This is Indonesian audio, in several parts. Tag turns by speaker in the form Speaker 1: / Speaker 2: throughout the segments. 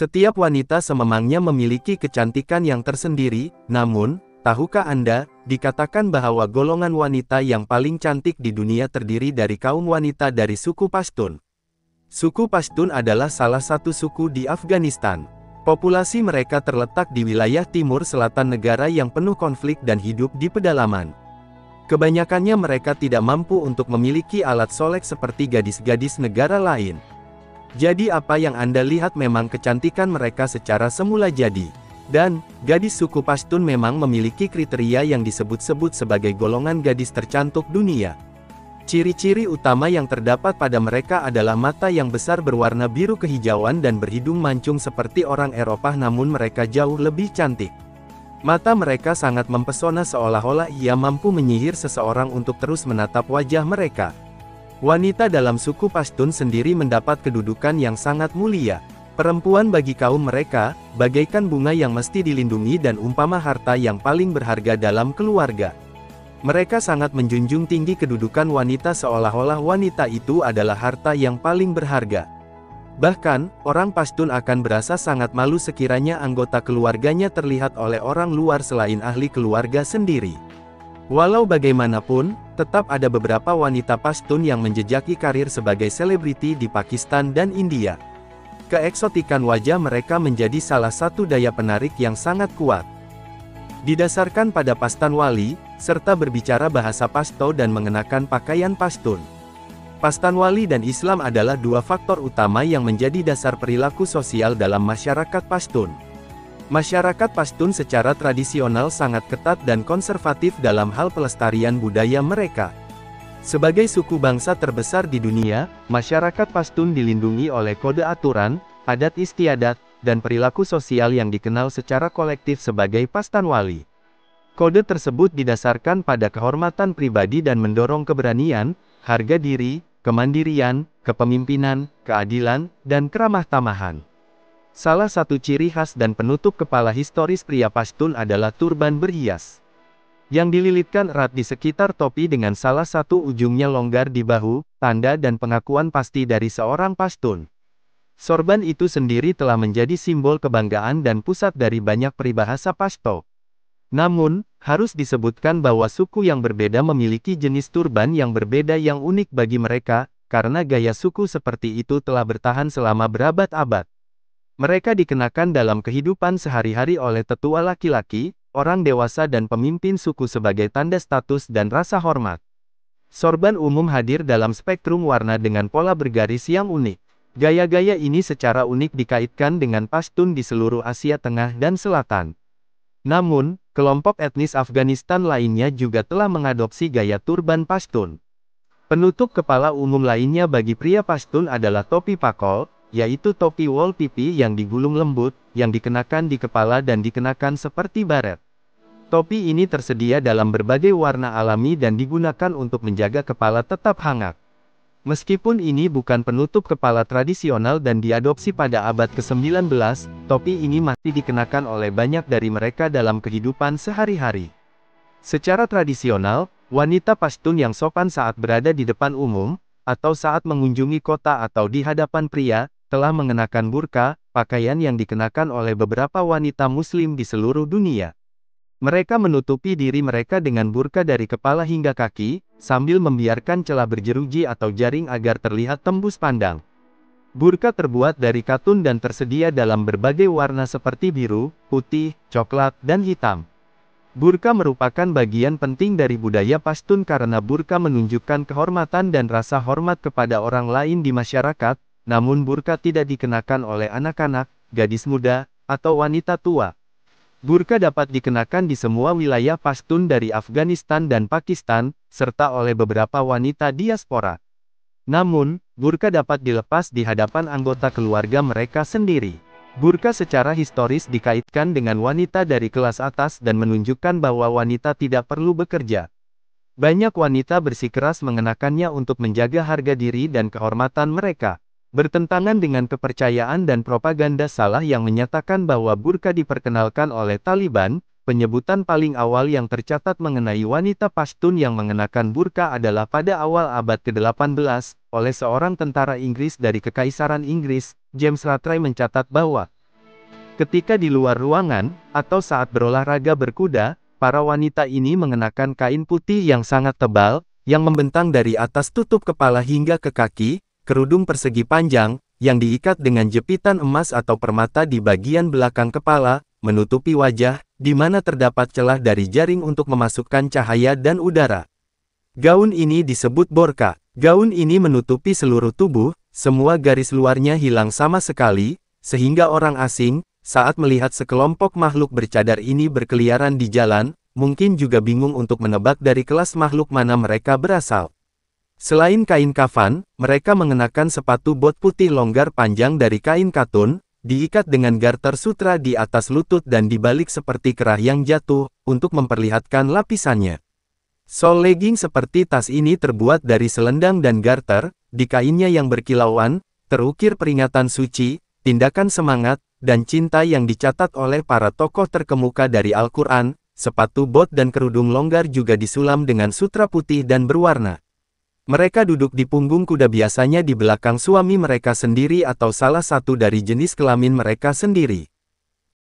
Speaker 1: Setiap wanita sememangnya memiliki kecantikan yang tersendiri, namun, tahukah Anda, dikatakan bahwa golongan wanita yang paling cantik di dunia terdiri dari kaum wanita dari suku Pashtun. Suku Pashtun adalah salah satu suku di Afghanistan. Populasi mereka terletak di wilayah timur selatan negara yang penuh konflik dan hidup di pedalaman. Kebanyakannya mereka tidak mampu untuk memiliki alat solek seperti gadis-gadis negara lain. Jadi apa yang Anda lihat memang kecantikan mereka secara semula jadi. Dan, gadis suku Pashtun memang memiliki kriteria yang disebut-sebut sebagai golongan gadis tercantik dunia. Ciri-ciri utama yang terdapat pada mereka adalah mata yang besar berwarna biru kehijauan dan berhidung mancung seperti orang Eropa, namun mereka jauh lebih cantik. Mata mereka sangat mempesona, seolah-olah ia mampu menyihir seseorang untuk terus menatap wajah mereka. Wanita dalam suku Pashtun sendiri mendapat kedudukan yang sangat mulia. Perempuan bagi kaum mereka, bagaikan bunga yang mesti dilindungi dan umpama harta yang paling berharga dalam keluarga. Mereka sangat menjunjung tinggi kedudukan wanita, seolah-olah wanita itu adalah harta yang paling berharga. Bahkan, orang Pashtun akan berasa sangat malu sekiranya anggota keluarganya terlihat oleh orang luar selain ahli keluarga sendiri. Walau bagaimanapun, tetap ada beberapa wanita Pashtun yang menjejaki karir sebagai selebriti di Pakistan dan India. Keeksotikan wajah mereka menjadi salah satu daya penarik yang sangat kuat. Didasarkan pada Pashtunwali, serta berbicara bahasa Pashto dan mengenakan pakaian Pashtun. Pashtunwali dan Islam adalah dua faktor utama yang menjadi dasar perilaku sosial dalam masyarakat Pashtun. Masyarakat Pashtun secara tradisional sangat ketat dan konservatif dalam hal pelestarian budaya mereka. Sebagai suku bangsa terbesar di dunia, masyarakat Pashtun dilindungi oleh kode aturan, adat istiadat, dan perilaku sosial yang dikenal secara kolektif sebagai Pashtunwali. Kode tersebut didasarkan pada kehormatan pribadi dan mendorong keberanian, harga diri, kemandirian, kepemimpinan, keadilan, dan keramah tamahan. Salah satu ciri khas dan penutup kepala historis pria Pashtun adalah turban berhias, yang dililitkan erat di sekitar topi dengan salah satu ujungnya longgar di bahu, tanda dan pengakuan pasti dari seorang Pashtun. Sorban itu sendiri telah menjadi simbol kebanggaan dan pusat dari banyak peribahasa Pashto. Namun, harus disebutkan bahwa suku yang berbeda memiliki jenis turban yang berbeda yang unik bagi mereka, karena gaya suku seperti itu telah bertahan selama berabad-abad. Mereka dikenakan dalam kehidupan sehari-hari oleh tetua laki-laki, orang dewasa dan pemimpin suku sebagai tanda status dan rasa hormat. Sorban umum hadir dalam spektrum warna dengan pola bergaris yang unik. Gaya-gaya ini secara unik dikaitkan dengan Pashtun di seluruh Asia Tengah dan Selatan. Namun, kelompok etnis Afghanistan lainnya juga telah mengadopsi gaya turban Pashtun. Penutup kepala umum lainnya bagi pria Pashtun adalah topi pakol, yaitu topi wol pipi yang digulung lembut, yang dikenakan di kepala dan dikenakan seperti baret. Topi ini tersedia dalam berbagai warna alami dan digunakan untuk menjaga kepala tetap hangat. Meskipun ini bukan penutup kepala tradisional dan diadopsi pada abad ke-19, topi ini masih dikenakan oleh banyak dari mereka dalam kehidupan sehari-hari. Secara tradisional, wanita Pashtun yang sopan saat berada di depan umum, atau saat mengunjungi kota atau di hadapan pria, telah mengenakan burka, pakaian yang dikenakan oleh beberapa wanita muslim di seluruh dunia. Mereka menutupi diri mereka dengan burka dari kepala hingga kaki, sambil membiarkan celah berjeruji atau jaring agar terlihat tembus pandang. Burka terbuat dari katun dan tersedia dalam berbagai warna seperti biru, putih, coklat, dan hitam. Burka merupakan bagian penting dari budaya Pashtun karena burka menunjukkan kehormatan dan rasa hormat kepada orang lain di masyarakat, namun burka tidak dikenakan oleh anak-anak, gadis muda, atau wanita tua. Burka dapat dikenakan di semua wilayah Pashtun dari Afghanistan dan Pakistan, serta oleh beberapa wanita diaspora. Namun, burka dapat dilepas di hadapan anggota keluarga mereka sendiri. Burka secara historis dikaitkan dengan wanita dari kelas atas dan menunjukkan bahwa wanita tidak perlu bekerja. Banyak wanita bersikeras mengenakannya untuk menjaga harga diri dan kehormatan mereka. Bertentangan dengan kepercayaan dan propaganda salah yang menyatakan bahwa burka diperkenalkan oleh Taliban, penyebutan paling awal yang tercatat mengenai wanita Pashtun yang mengenakan burka adalah pada awal abad ke-18, oleh seorang tentara Inggris dari Kekaisaran Inggris. James Rattray mencatat bahwa Ketika di luar ruangan, atau saat berolahraga berkuda, para wanita ini mengenakan kain putih yang sangat tebal, yang membentang dari atas tutup kepala hingga ke kaki, kerudung persegi panjang, yang diikat dengan jepitan emas atau permata di bagian belakang kepala, menutupi wajah, di mana terdapat celah dari jaring untuk memasukkan cahaya dan udara. Gaun ini disebut borka. Gaun ini menutupi seluruh tubuh, semua garis luarnya hilang sama sekali, sehingga orang asing, saat melihat sekelompok makhluk bercadar ini berkeliaran di jalan, mungkin juga bingung untuk menebak dari kelas makhluk mana mereka berasal. Selain kain kafan, mereka mengenakan sepatu bot putih longgar panjang dari kain katun, diikat dengan garter sutra di atas lutut dan dibalik seperti kerah yang jatuh, untuk memperlihatkan lapisannya. Sol legging seperti tas ini terbuat dari selendang dan garter, di kainnya yang berkilauan, terukir peringatan suci, tindakan semangat, dan cinta yang dicatat oleh para tokoh terkemuka dari Al-Quran. Sepatu bot dan kerudung longgar juga disulam dengan sutra putih dan berwarna. Mereka duduk di punggung kuda biasanya di belakang suami mereka sendiri atau salah satu dari jenis kelamin mereka sendiri.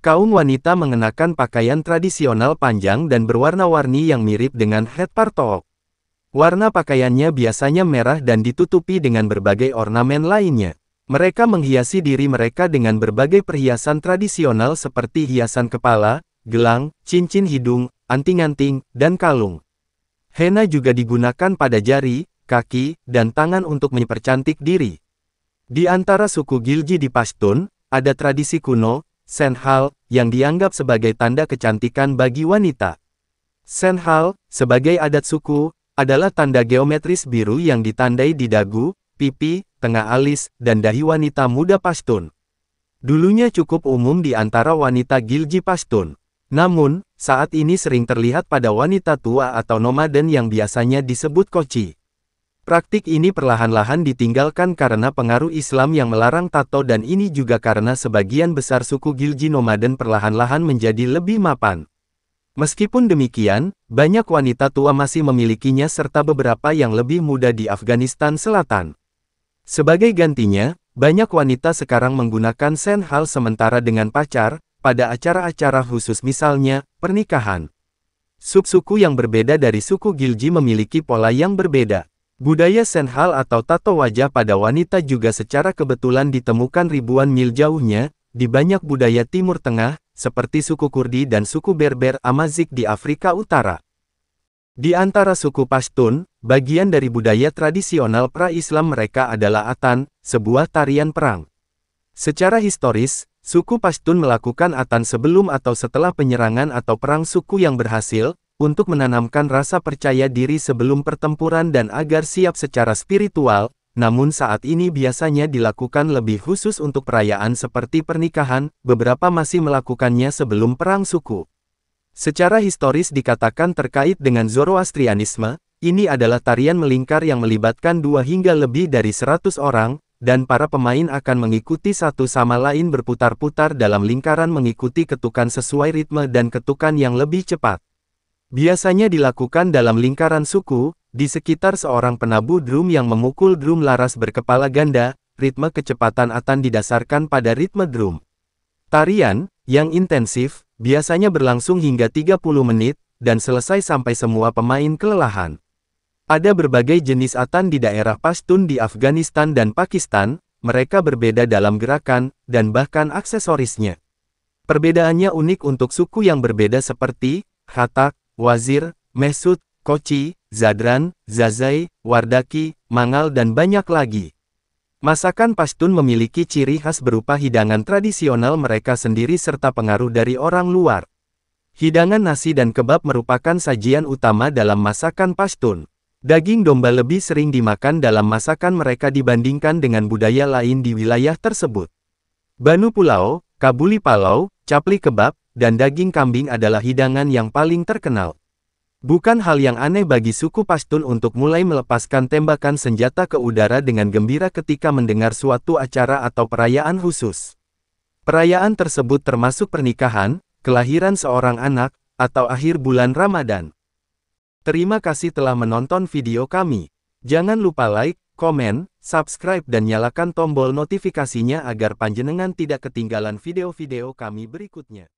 Speaker 1: Kaum wanita mengenakan pakaian tradisional panjang dan berwarna-warni yang mirip dengan headpartook. Warna pakaiannya biasanya merah dan ditutupi dengan berbagai ornamen lainnya. Mereka menghiasi diri mereka dengan berbagai perhiasan tradisional seperti hiasan kepala, gelang, cincin hidung, anting-anting, dan kalung. Henna juga digunakan pada jari, kaki, dan tangan untuk mempercantik diri. Di antara suku Gilji di Pashtun, ada tradisi kuno, Senhal, yang dianggap sebagai tanda kecantikan bagi wanita. Senhal, sebagai adat suku, adalah tanda geometris biru yang ditandai di dagu, pipi, tengah alis, dan dahi wanita muda Pashtun. Dulunya cukup umum di antara wanita Gilji Pashtun. Namun, saat ini sering terlihat pada wanita tua atau nomaden yang biasanya disebut koci. Praktik ini perlahan-lahan ditinggalkan karena pengaruh Islam yang melarang tato dan ini juga karena sebagian besar suku Gilji nomaden perlahan-lahan menjadi lebih mapan. Meskipun demikian, banyak wanita tua masih memilikinya serta beberapa yang lebih muda di Afghanistan Selatan. Sebagai gantinya, banyak wanita sekarang menggunakan senhal sementara dengan pacar, pada acara-acara khusus misalnya, pernikahan. Subsuku yang berbeda dari suku Gilji memiliki pola yang berbeda. Budaya senhal atau tato wajah pada wanita juga secara kebetulan ditemukan ribuan mil jauhnya, di banyak budaya Timur Tengah, seperti suku Kurdi dan suku Berber Amazik di Afrika Utara. Di antara suku Pashtun, bagian dari budaya tradisional pra-Islam mereka adalah Atan, sebuah tarian perang. Secara historis, suku Pashtun melakukan Atan sebelum atau setelah penyerangan atau perang suku yang berhasil, untuk menanamkan rasa percaya diri sebelum pertempuran dan agar siap secara spiritual, namun saat ini biasanya dilakukan lebih khusus untuk perayaan seperti pernikahan, beberapa masih melakukannya sebelum perang suku. Secara historis dikatakan terkait dengan Zoroastrianisme, ini adalah tarian melingkar yang melibatkan 2 hingga lebih dari 100 orang, dan para pemain akan mengikuti satu sama lain berputar-putar dalam lingkaran mengikuti ketukan sesuai ritme dan ketukan yang lebih cepat. Biasanya dilakukan dalam lingkaran suku, di sekitar seorang penabuh drum yang memukul drum laras berkepala ganda, ritme kecepatan Atan didasarkan pada ritme drum. Tarian, yang intensif, biasanya berlangsung hingga 30 menit, dan selesai sampai semua pemain kelelahan. Ada berbagai jenis Atan di daerah Pashtun di Afghanistan dan Pakistan, mereka berbeda dalam gerakan, dan bahkan aksesorisnya. Perbedaannya unik untuk suku yang berbeda seperti, Khatak, Wazir, Mehsud, Koci, Zadran, Zazai, Wardaki, Mangal dan banyak lagi. Masakan Pashtun memiliki ciri khas berupa hidangan tradisional mereka sendiri serta pengaruh dari orang luar. Hidangan nasi dan kebab merupakan sajian utama dalam masakan Pashtun. Daging domba lebih sering dimakan dalam masakan mereka dibandingkan dengan budaya lain di wilayah tersebut. Banu Pulau, Kabuli Palau, Capli kebab, dan daging kambing adalah hidangan yang paling terkenal. Bukan hal yang aneh bagi suku Pashtun untuk mulai melepaskan tembakan senjata ke udara dengan gembira ketika mendengar suatu acara atau perayaan khusus. Perayaan tersebut termasuk pernikahan, kelahiran seorang anak, atau akhir bulan Ramadan. Terima kasih telah menonton video kami. Jangan lupa like, komen, subscribe dan nyalakan tombol notifikasinya agar panjenengan tidak ketinggalan video-video kami berikutnya.